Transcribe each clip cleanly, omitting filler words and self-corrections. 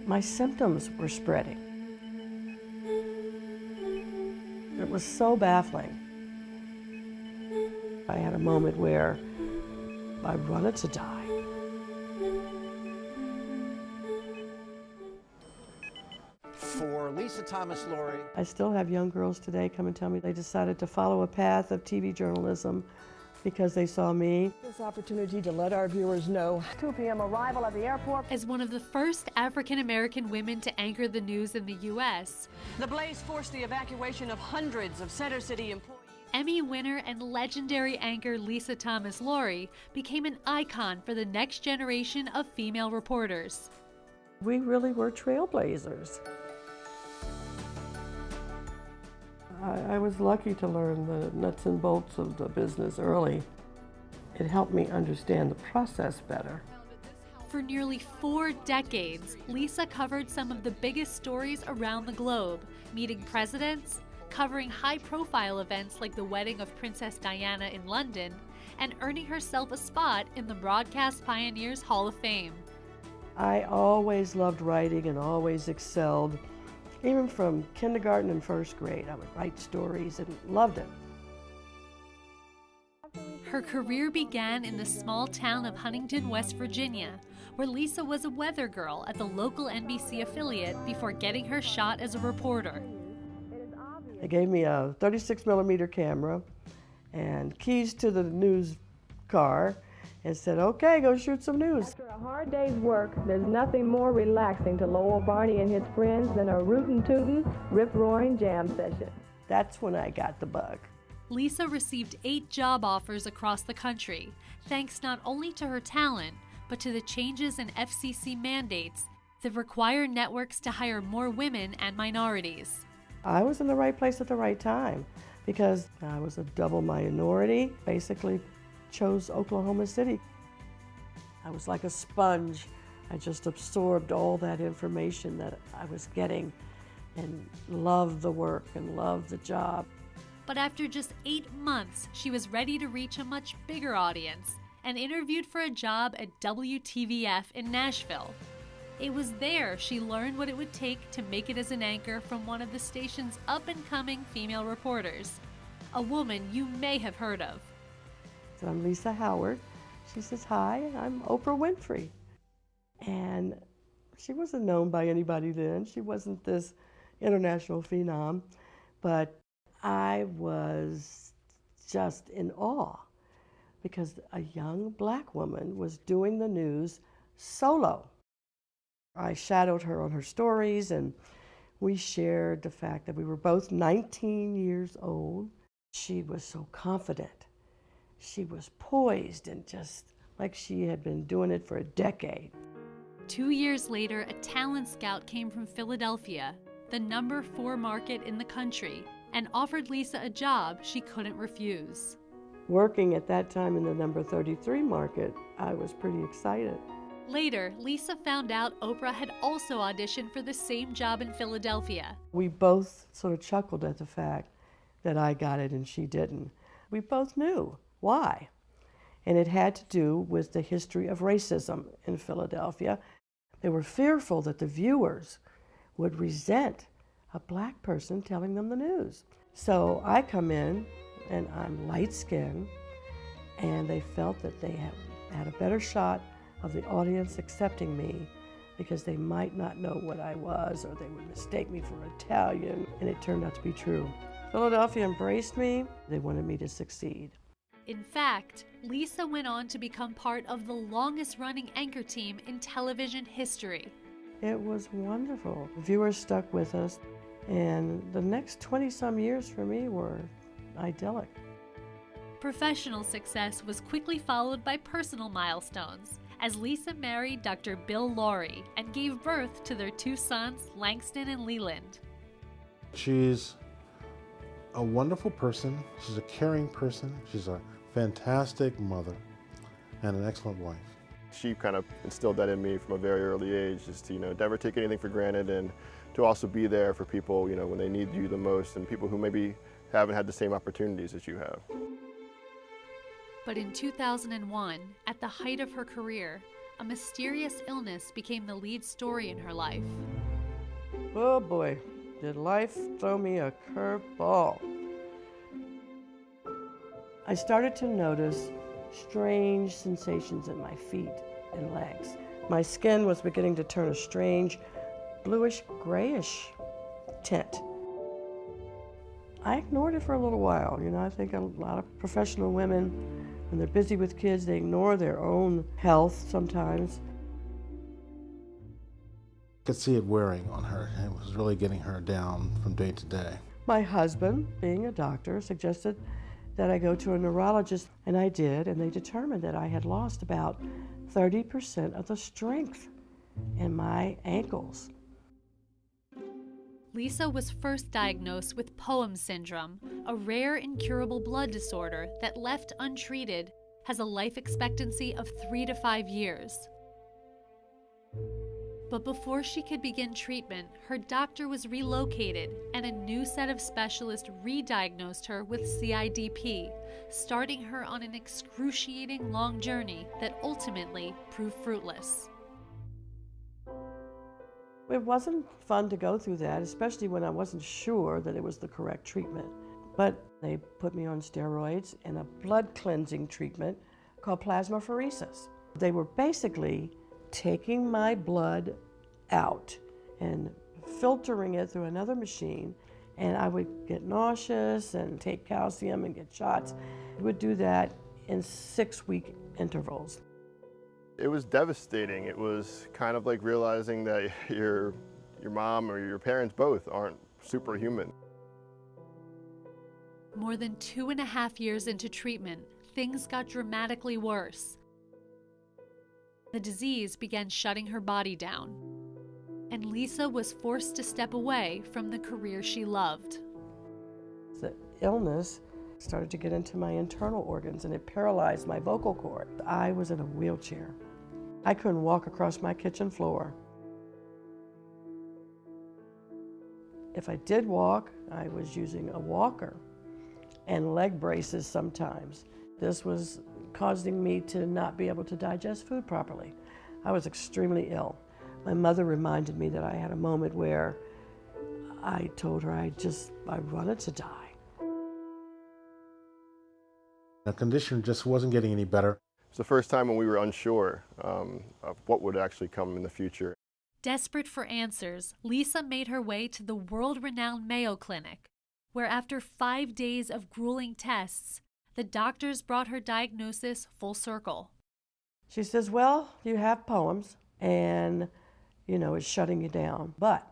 my symptoms were spreading. It was so baffling. I had a moment where I wanted to die. For Lisa Thomas-Laury. I still have young girls today come and tell me they decided to follow a path of TV journalism because they saw me. This opportunity to let our viewers know. 2 p.m. arrival at the airport. As one of the first African-American women to anchor the news in the U.S., The blaze forced the evacuation of hundreds of Center City employees. Emmy winner and legendary anchor Lisa Thomas-Laury became an icon for the next generation of female reporters. We really were trailblazers. I was lucky to learn the nuts and bolts of the business early. It helped me understand the process better. For nearly 4 decades, Lisa covered some of the biggest stories around the globe, meeting presidents, covering high-profile events like the wedding of Princess Diana in London, and earning herself a spot in the Broadcast Pioneers Hall of Fame. I always loved writing and always excelled. Even from kindergarten and first grade, I would write stories and loved it. Her career began in the small town of Huntington, West Virginia, where Lisa was a weather girl at the local NBC affiliate before getting her shot as a reporter. They gave me a 36mm camera and keys to the news car and said, okay, go shoot some news. After a hard day's work, there's nothing more relaxing to Lowell Barney and his friends than a rootin' tootin', rip-roaring jam session. That's when I got the bug. Lisa received 8 job offers across the country, thanks not only to her talent, but to the changes in FCC mandates that require networks to hire more women and minorities. I was in the right place at the right time because I was a double minority, basically chose Oklahoma City. I was like a sponge. I just absorbed all that information that I was getting and loved the work and loved the job. But after just 8 months, she was ready to reach a much bigger audience and interviewed for a job at WTVF in Nashville. It was there she learned what it would take to make it as an anchor from one of the station's up-and-coming female reporters, a woman you may have heard of. So I'm Lisa Howard. She says, hi, I'm Oprah Winfrey. And she wasn't known by anybody then. She wasn't this international phenom, but I was just in awe because a young black woman was doing the news solo. I shadowed her on her stories and we shared the fact that we were both 19 years old. She was so confident. She was poised and just like she had been doing it for a decade. 2 years later, a talent scout came from Philadelphia, the number 4 market in the country, and offered Lisa a job she couldn't refuse. Working at that time in the number 33 market, I was pretty excited. Later, Lisa found out Oprah had also auditioned for the same job in Philadelphia. We both sort of chuckled at the fact that I got it and she didn't. We both knew why. And it had to do with the history of racism in Philadelphia. They were fearful that the viewers would resent a black person telling them the news. So I come in and I'm light-skinned, and they felt that they had a better shot of the audience accepting me because they might not know what I was or they would mistake me for Italian, and it turned out to be true. Philadelphia embraced me. They wanted me to succeed. In fact, Lisa went on to become part of the longest-running anchor team in television history. It was wonderful. Viewers stuck with us, and the next 20-some years for me were idyllic. Professional success was quickly followed by personal milestones, as Lisa married Dr. Bill Laurie and gave birth to their 2 sons, Langston and Leland. She's a wonderful person. She's a caring person. She's a fantastic mother and an excellent wife. She kind of instilled that in me from a very early age, just to, never take anything for granted and to also be there for people, when they need you the most and people who maybe haven't had the same opportunities as you have. But in 2001, at the height of her career, a mysterious illness became the lead story in her life. Oh boy, did life throw me a curveball. I started to notice strange sensations in my feet and legs. My skin was beginning to turn a strange bluish grayish tint. I ignored it for a little while. You know, I think a lot of professional women, when they're busy with kids, they ignore their own health sometimes. I could see it wearing on her. It was really getting her down from day to day. My husband, being a doctor, suggested that I go to a neurologist, and I did, and they determined that I had lost about 30% of the strength in my ankles. Lisa was first diagnosed with POEMS syndrome, a rare incurable blood disorder that, left untreated, has a life expectancy of 3 to 5 years. But before she could begin treatment, her doctor was relocated and a new set of specialists re-diagnosed her with CIDP, starting her on an excruciating long journey that ultimately proved fruitless. It wasn't fun to go through that, especially when I wasn't sure that it was the correct treatment. But they put me on steroids and a blood cleansing treatment called plasmapheresis. They were basically taking my blood out and filtering it through another machine, and I would get nauseous and take calcium and get shots. We would do that in 6-week intervals. It was devastating. It was kind of like realizing that your mom or your parents both aren't superhuman. More than 2.5 years into treatment, things got dramatically worse. The disease began shutting her body down, and Lisa was forced to step away from the career she loved. The illness started to get into my internal organs, and it paralyzed my vocal cord. I was in a wheelchair. I couldn't walk across my kitchen floor. If I did walk, I was using a walker and leg braces sometimes. This was causing me to not be able to digest food properly. I was extremely ill. My mother reminded me that I had a moment where I told her I wanted to die. The condition just wasn't getting any better. It was the first time when we were unsure of what would actually come in the future. Desperate for answers, Lisa made her way to the world-renowned Mayo Clinic, where after 5 days of grueling tests, the doctors brought her diagnosis full circle. She says, well, you have POEMS, and, it's shutting you down, but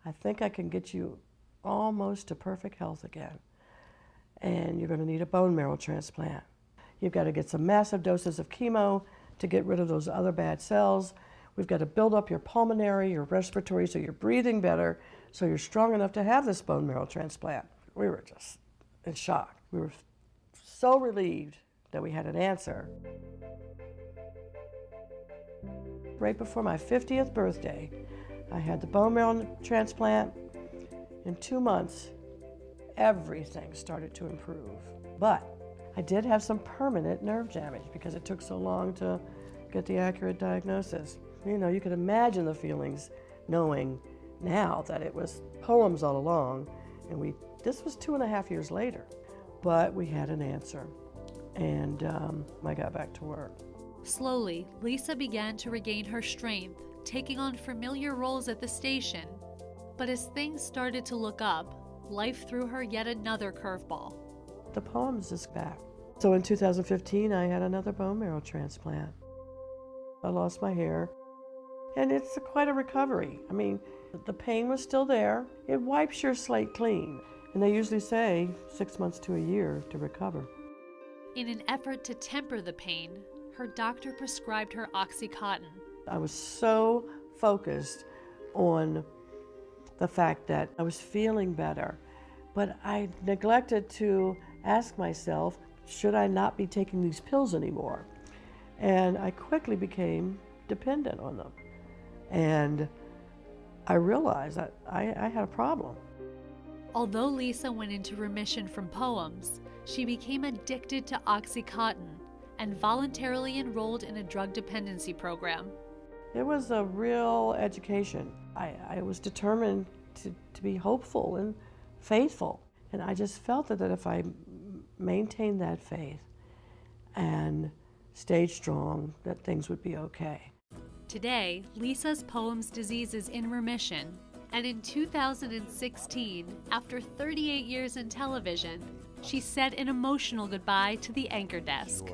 I think I can get you almost to perfect health again, and you're going to need a bone marrow transplant. You've got to get some massive doses of chemo to get rid of those other bad cells. We've got to build up your pulmonary, your respiratory, so you're breathing better, so you're strong enough to have this bone marrow transplant. We were just in shock. We were so relieved that we had an answer. Right before my 50th birthday, I had the bone marrow transplant. In 2 months, everything started to improve. But I did have some permanent nerve damage because it took so long to get the accurate diagnosis. You could imagine the feelings knowing now that it was POEMS all along, and this was 2.5 years later. But we had an answer, and I got back to work. Slowly, Lisa began to regain her strength, taking on familiar roles at the station. But as things started to look up, life threw her yet another curveball. The POEMS is back. So in 2015, I had another bone marrow transplant. I lost my hair, and it's quite a recovery. I mean, the pain was still there. It wipes your slate clean, and they usually say 6 months to a year to recover. In an effort to temper the pain, her doctor prescribed her Oxycontin. I was so focused on the fact that I was feeling better, but I neglected to ask myself, should I not be taking these pills anymore? And I quickly became dependent on them. And I realized that I had a problem. Although Lisa went into remission from POEMS, she became addicted to Oxycontin, and voluntarily enrolled in a drug dependency program. It was a real education. I was determined to be hopeful and faithful. And I just felt that if I maintained that faith and stayed strong, that things would be okay. Today, Lisa's Poems disease is in remission. And in 2016, after 38 years in television, she said an emotional goodbye to the anchor desk.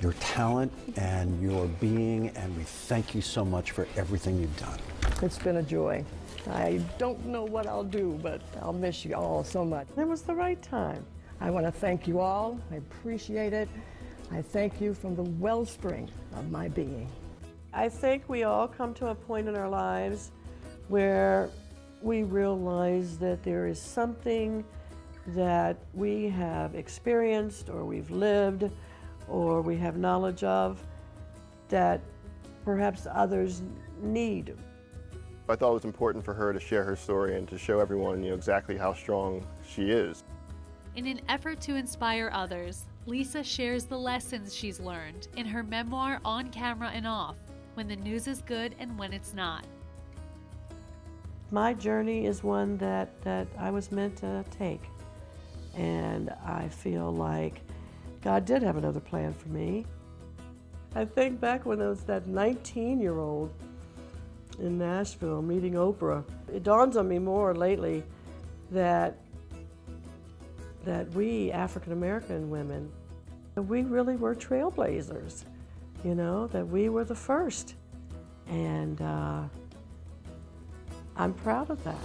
Your talent and your being, and we thank you so much for everything you've done. It's been a joy. I don't know what I'll do, but I'll miss you all so much. It was the right time. I want to thank you all. I appreciate it. I thank you from the wellspring of my being. I think we all come to a point in our lives where we realize that there is something that we have experienced or we've lived or we have knowledge of that perhaps others need. I thought it was important for her to share her story and to show everyone, exactly how strong she is. In an effort to inspire others, Lisa shares the lessons she's learned in her memoir On Camera and Off, When the News is Good and When It's Not. My journey is one that I was meant to take. And I feel like God did have another plan for me. I think back when I was that 19-year-old in Nashville meeting Oprah, it dawns on me more lately that we African-American women, we really were trailblazers, that we were the first. And I'm proud of that.